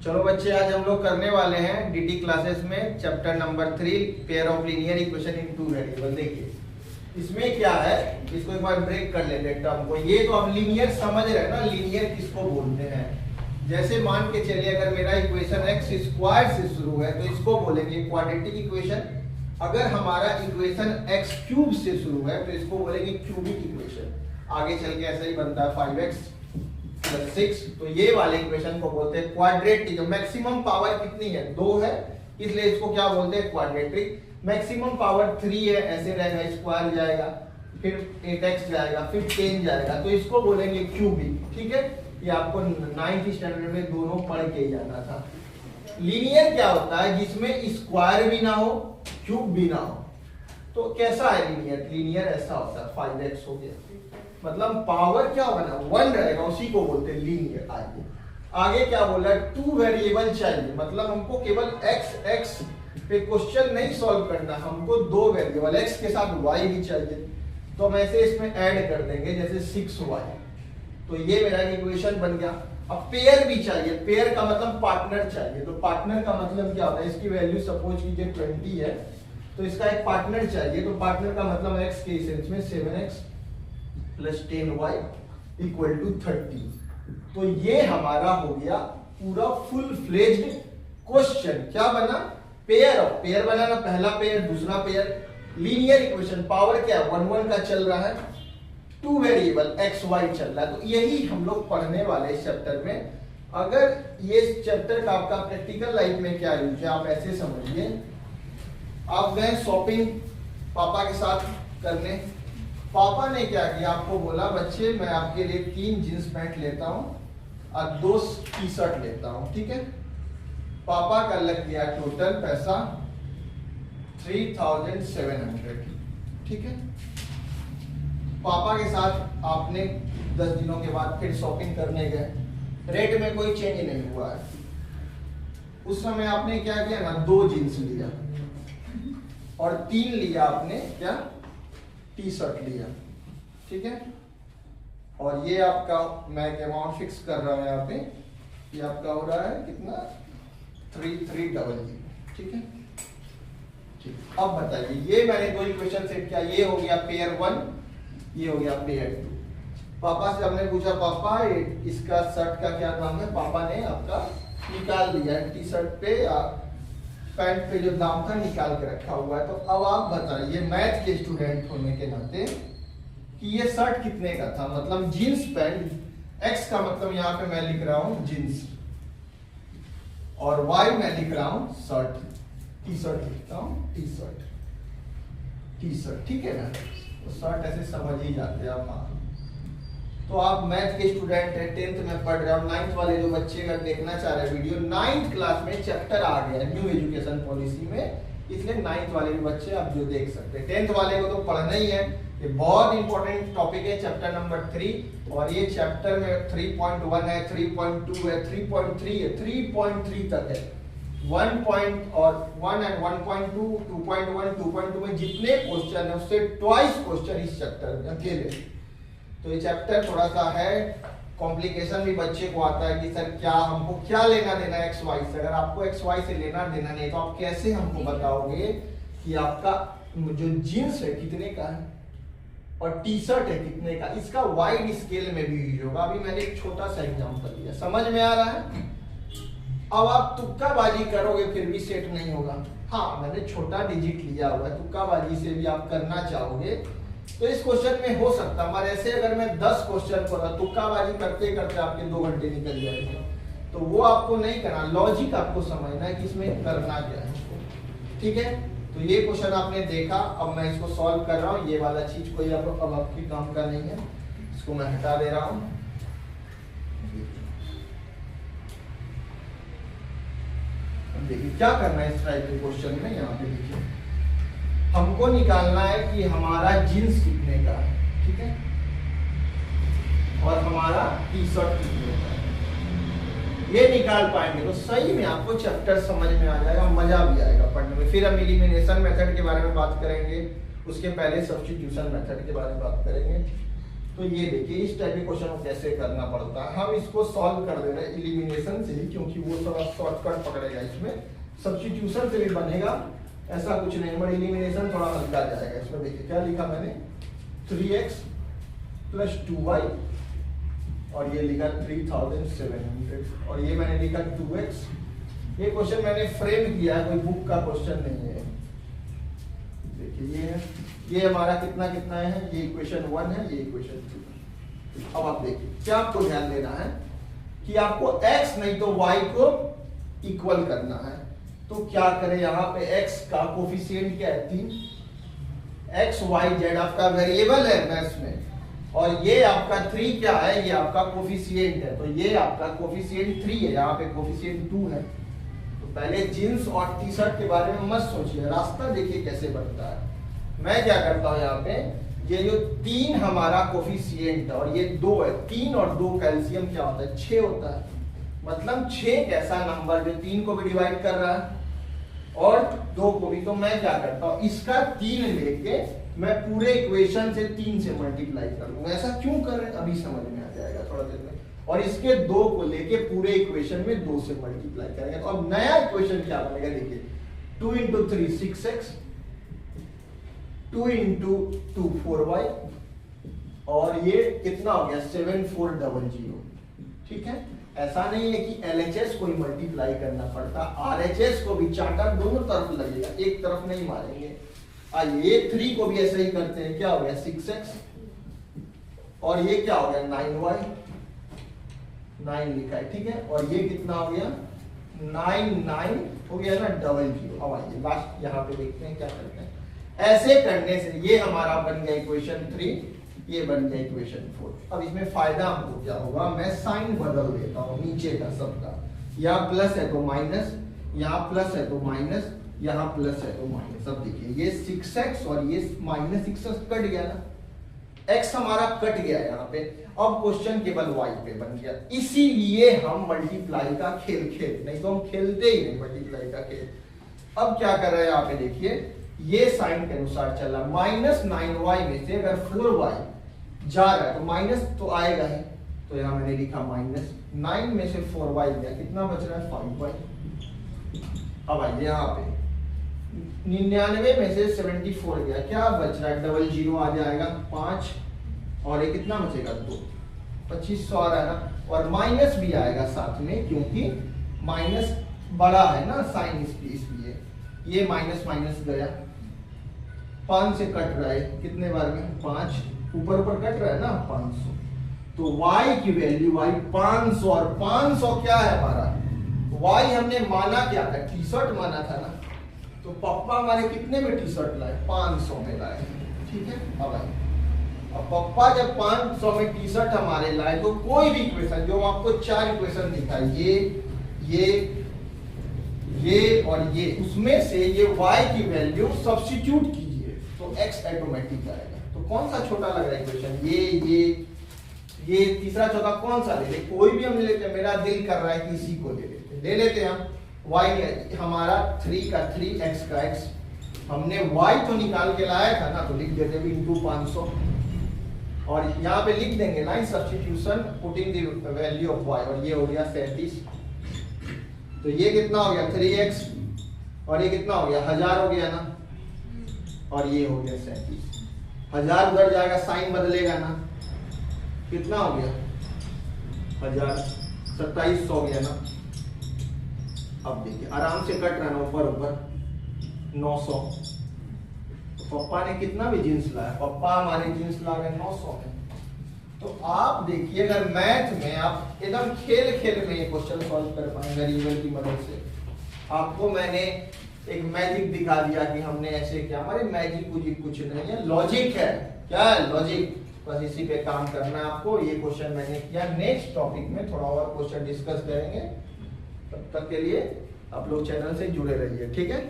चलो बच्चे, आज हम लोग करने वाले हैं डीटी क्लासेस में chapter number 3 pair of linear equation in two variable. देखिए इसमें क्या है, इसको एक बार ब्रेक कर लेते हैं टर्म को। ये तो आप लीनियर समझ रहे हैं ना, लीनियर किसको बोलते हैं। जैसे मान के चलिए अगर मेरा इक्वेशन एक्स स्क्वायर से शुरू है तो इसको बोलेंगे क्वाड्रेटिक इक्वेशन। अगर हमारा इक्वेशन एक्स क्यूब से शुरू है तो इसको बोलेंगे क्यूबिक इक्वेशन। आगे चल के ऐसा ही बनता है 5x + 6। तो ये वाले इक्वेशन को बोलते हैं क्वाड्रेटिक। मैक्सिमम पावर कितनी है, 2 है, इसलिए इसको क्या बोलते हैं क्वाड्रेटिक। मैक्सिमम पावर 3 है, ऐसे रहेगा, स्क्वायर जाएगा, फिर 8x जाएगा, फिर 10 जाएगा, तो इसको बोलेंगे क्यूबिक। ठीक है, ये आपको 9th स्टैंडर्ड में दोनों पढ़ के जाना था। लीनियर क्या होता है, जिसमें स्क्वायर भी ना हो, क्यूब भी ना हो। तो कैसा है लीनियर? लीनियर ऐसा होता है, 5x हो गया, मतलब पावर क्या होगा ना, 1 रहेगा, उसी को बोलते हैं लीनियर। आगे क्या बोला, 2 वेरिएबल चाहिए, मतलब हमको केवल x पे क्वेश्चन नहीं सॉल्व करना, हमको 2 वेरिएबल x के साथ y भी चाहिए। तो हम ऐसे इसमें ऐड कर देंगे, जैसे 6y। तो ये मेरा इक्वेशन बन गया। अब पेयर भी चाहिए, पेयर का मतलब पार्टनर चाहिए। तो पार्टनर का मतलब क्या होता है, इसकी वैल्यू सपोज कीजिए 20 है, तो इसका एक पार्टनर चाहिए। तो पार्टनर का मतलब x के सेंस में 7x + 10y = 30। तो ये हमारा हो गया पूरा फुल फ्लेज्ड क्वेश्चन। क्या बना, पेयर ऑफ, पेयर बनाना, पहला पेयर, दूसरा पेयर, लीनियर इक्वेशन। पावर क्या है, 1 1 का चल रहा है, 2 वेरिएबल x y चल रहा है। तो यही हम लोग पढ़ने वाले इस चैप्टर में। अगर ये चैप्टर का आपका प्रैक्टिकल लाइफ में क्या यूज है, आप ऐसे समझिए, आप गए शॉपिंग पापा के साथ करने। पापा ने क्या किया, आपको बोला बच्चे मैं आपके लिए 3 जींस पैंट लेता हूं और 2 टी शर्ट लेता हूं। ठीक है, पापा का लग गया टोटल पैसा 3700। ठीक है, पापा के साथ आपने 10 दिनों के बाद फिर शॉपिंग करने गए, रेट में कोई चेंज नहीं हुआ है। उस समय आपने क्या किया ना, 2 जींस लिया और 3 लिया आपने क्या, टी शर्ट लिया। ठीक है, और ये आपका मैं अमाउंट फिक्स कर रहा हूं यहाँ पे, ये आपका हो रहा है कितना, 3300। ठीक है, ठीक। अब बताइए, ये मैंने 2 इक्वेशन सेट किया, ये हो गया पेयर 1, ये हो गया पेयर 2। पापा से हमने पूछा पापा इसका शर्ट का क्या दाम है, पापा ने आपका निकाल दिया, टी शर्ट पे या पैंट पे जो दाम था निकाल के रखा हुआ है। तो अब आप बताइए मैथ के स्टूडेंट होने के नाते कि ये शर्ट कितने का था, मतलब जीन्स पैंट, x का मतलब यहाँ पे मैं लिख रहा हूँ जीन्स, और y मैं लिख रहा हूँ शर्ट, टी शर्ट लिखता हूँ, टी शर्ट। ठीक है ना, तो शर्ट ऐसे समझ ही जाते हैं आप। तो आप मैथ के स्टूडेंट हैं, 10th में पढ़ रहे हो, 9th वाले जो बच्चे अगर देखना चाह रहे हैं वीडियो, 9th क्लास में चैप्टर आ गया है न्यू एजुकेशन पॉलिसी में, इसलिए 9th वाले भी बच्चे आप जो देख सकते हैं। 10th वाले को तो पढ़ना ही है, ये बहुत इंपॉर्टेंट टॉपिक है, चैप्टर नंबर 3। और ये चैप्टर में 3.1 है, 3.2 है, 3.3 है, 3.3 तक है। 1 and 1.2, 2.1, 2.2 में जितने क्वेश्चन है उससे ट्वाइस क्वेश्चन इस चैप्टर में अकेले। तो ये चैप्टर थोड़ा सा है कॉम्प्लिकेशन भी बच्चे को आता है कि सर क्या हमको क्या लेना देना एक्स वाई से। अगर आपको एक्स वाई से लेना देना नहीं तो आप कैसे हमको बताओगे कि आपका जो जीन्स है कितने का है और टी शर्ट है कितने का। इसका वाइड स्केल में भी यूज होगा। अभी मैंने एक छोटा सा एग्जांपल दिया, समझ में आ रहा है। अब आप तुक्काबाजी करोगे फिर भी सेट नहीं होगा। हाँ, मैंने छोटा डिजिट लिया हुआ है, तुक्काबाजी से भी आप करना चाहोगे तो इस क्वेश्चन में हो सकता है। मगर ऐसे अगर मैं 10 क्वेश्चन को तुक्काबाजी करते करते आपके 2 घंटे निकल जाएंगे, तो वो आपको नहीं करना। लॉजिक आपको समझना है कि इसमें करना क्या है। ठीक है, तो ये क्वेश्चन आपने देखा, अब मैं इसको सॉल्व कर रहा हूँ। ये वाला चीज कोई अब आपके काम का नहीं है, इसको मैं हटा दे रहा हूँ। देखिए क्या करना है इस टाइप के क्वेश्चन में। यहाँ पे देखिए हमको निकालना है कि हमारा जीन्स कितने का है, ठीक है, और हमारा टी शर्ट कितने का है। ये निकाल पाएंगे तो सही में आपको चैप्टर समझ में आ जाएगा, मजा भी आएगा पढ़ने में। फिर हम एलिमिनेशन मेथड के बारे में बात करेंगे, उसके पहले सब्स्टिट्यूशन मेथड के बारे में बात करेंगे। तो ये देखिए इस टाइप के क्वेश्चन को कैसे करना पड़ता है। हम इसको सॉल्व कर दे रहे हैं एलिमिनेशन से ही, क्योंकि वो थोड़ा शॉर्टकट पकड़ेगा, इसमें सब्स्टिट्यूशन से भी बनेगा, ऐसा कुछ नहीं, बट एलिमिनेशन थोड़ा हल्का जाएगा। इसमें देखिए क्या लिखा मैंने, 3x + 2y और ये लिखा 3700 और ये मैंने लिखा 2x। ये क्वेश्चन मैंने फ्रेम किया है, कोई बुक का क्वेश्चन नहीं है। देखिए ये है, ये हमारा कितना कितना है, ये इक्वेशन 1 है, ये इक्वेशन 2। अब आप देखिए क्या आपको ध्यान देना है कि आपको x नहीं तो y को इक्वल करना है। तो क्या करें, यहाँ पे x का कोफिशिएंट क्या है, 3। x y z आपका वेरिएबल है मैथ्स में, और ये आपका 3 क्या है, ये आपका कोफिशिएंट है। तो ये आपका कोफिशिएंट 3 है, यहाँ पे कोफिशिएंट 2 है। तो पहले जींस और टी शर्ट के बारे में मत सोचिए, रास्ता देखिए कैसे बनता है। मैं क्या करता हूँ, यहाँ पे ये जो 3 हमारा कोफिशिएंट है और ये 2 है, 3 और 2 कैल्शियम क्या होता है, 6 होता है। मतलब 6 कैसा नंबर जो 3 को भी डिवाइड कर रहा है और 2 को भी। तो मैं क्या करता हूँ, इसका 3 लेके मैं पूरे इक्वेशन से 3 से मल्टीप्लाई कर लूंगा। ऐसा क्यों कर रहे हैं अभी समझ में आ जाएगा थोड़ा देर में। और इसके 2 को लेके पूरे इक्वेशन में 2 से मल्टीप्लाई करेंगे। तो अब नया इक्वेशन क्या बनेगा, देखिए 2 × 3 6x, 2 × 2 4y और ये कितना हो गया 7400। ठीक है, ऐसा नहीं है कि LHS को ही मल्टीप्लाई करना पड़ता, RHS को भी, चार्टर दोनों तरफ लगेगा, एक तरफ नहीं मारेंगे। आइए 3 को भी ऐसे ही करते हैं, क्या हो गया 6x और ये क्या हो गया 9y, 9 लिखा है। ठीक है, और ये कितना हो गया 9 हो गया ना 00। अब आइए लास्ट यहाँ पे देखते हैं क्या करते हैं। ऐसे करने से ये हमारा बन गया इक्वेशन 3, ये बन गया इक्वेशन 4। अब इसमें फायदा हमको क्या होगा, मैं साइन बदल देता हूँ नीचे का सबका, यहाँ प्लस है तो माइनस, यहाँ प्लस है तो माइनस, यहाँ प्लस है तो माइनस। अब देखिए ये 6x और ये -6x कट गया ना, x हमारा कट गया यहाँ पे। अब क्वेश्चन केवल y पे बन गया, इसीलिए हम मल्टीप्लाई का खेल खेल, नहीं तो हम खेलते ही नहीं मल्टीप्लाई का खेल। अब क्या कर रहे हैं यहाँ पे देखिए, ये साइन के अनुसार चला, -9y में से अगर 4y जा रहा है तो माइनस तो आएगा ही। तो यहाँ मैंने लिखा -9 में से 4y गया, कितना बच रहा है 5y। अब आइए यहाँ पे 99 में से 74 गया, क्या बच रहा है 00 आ जाएगा 5 और ये कितना बचेगा 2, 2500 आ रहा है ना। और माइनस भी आएगा साथ में, क्योंकि माइनस बड़ा है ना साइन, इसलिए ये माइनस माइनस गया, 5 से कट रहा है कितने बार में 5, ऊपर ऊपर कट रहा है ना 500। तो y की वैल्यू y 500 और 500 क्या है हमारा, y हमने माना क्या था, टी शर्ट माना था ना। तो पापा हमारे कितने में टी शर्ट लाए, 500 में लाए। ठीक है, अब पापा जब 500 में टी शर्ट हमारे लाए तो कोई भी इक्वेशन, जो आपको 4 इक्वेशन दिखा, ये और ये, उसमें से ये y की वैल्यू सब्स्टिट्यूट कीजिए तो x ऑटोमेटिक आएगा। तो कौन सा छोटा लग रहा है इक्वेशन, ये तीसरा चौथा कौन सा ले ले, कोई भी हम ले लेते हैं। मेरा दिल कर रहा है कि इसी को ले लेते हैं हम। y हमारा 3 का 3, x का x, हमने y तो निकाल के लाया था ना, तो लिख देते हैं इंटू 500 और यहाँ पे लिख देंगे line substitution putting the value of y, और ये हो गया 37। तो ये कितना हो गया 3x और ये कितना हो गया 1000 हो गया ना, और ये हो गया 37। 1000 उधर जाएगा, साइन बदलेगा ना, कितना हो गया 1000, 2700 हो गया ना। अब देखिए आराम से कट रहा है ना, ऊपर ऊपर 900। तो पापा ने कितना भी जींस लाया, पापा हमारे जींस ला गए 900 में। तो आप देखिए अगर मैथ में आप एकदम खेल खेल में ये क्वेश्चन सॉल्व कर पाएंगे वेरिएबल की मदद से। आपको मैंने एक मैजिक दिखा दिया कि हमने ऐसे किया, हमारे मैजिक कुछ नहीं है, लॉजिक है। क्या है लॉजिक, बस इसी पे काम करना है आपको। ये क्वेश्चन मैंने किया, नेक्स्ट टॉपिक में थोड़ा और क्वेश्चन डिस्कस करेंगे। तब तक के लिए आप लोग चैनल से जुड़े रहिए, ठीक है।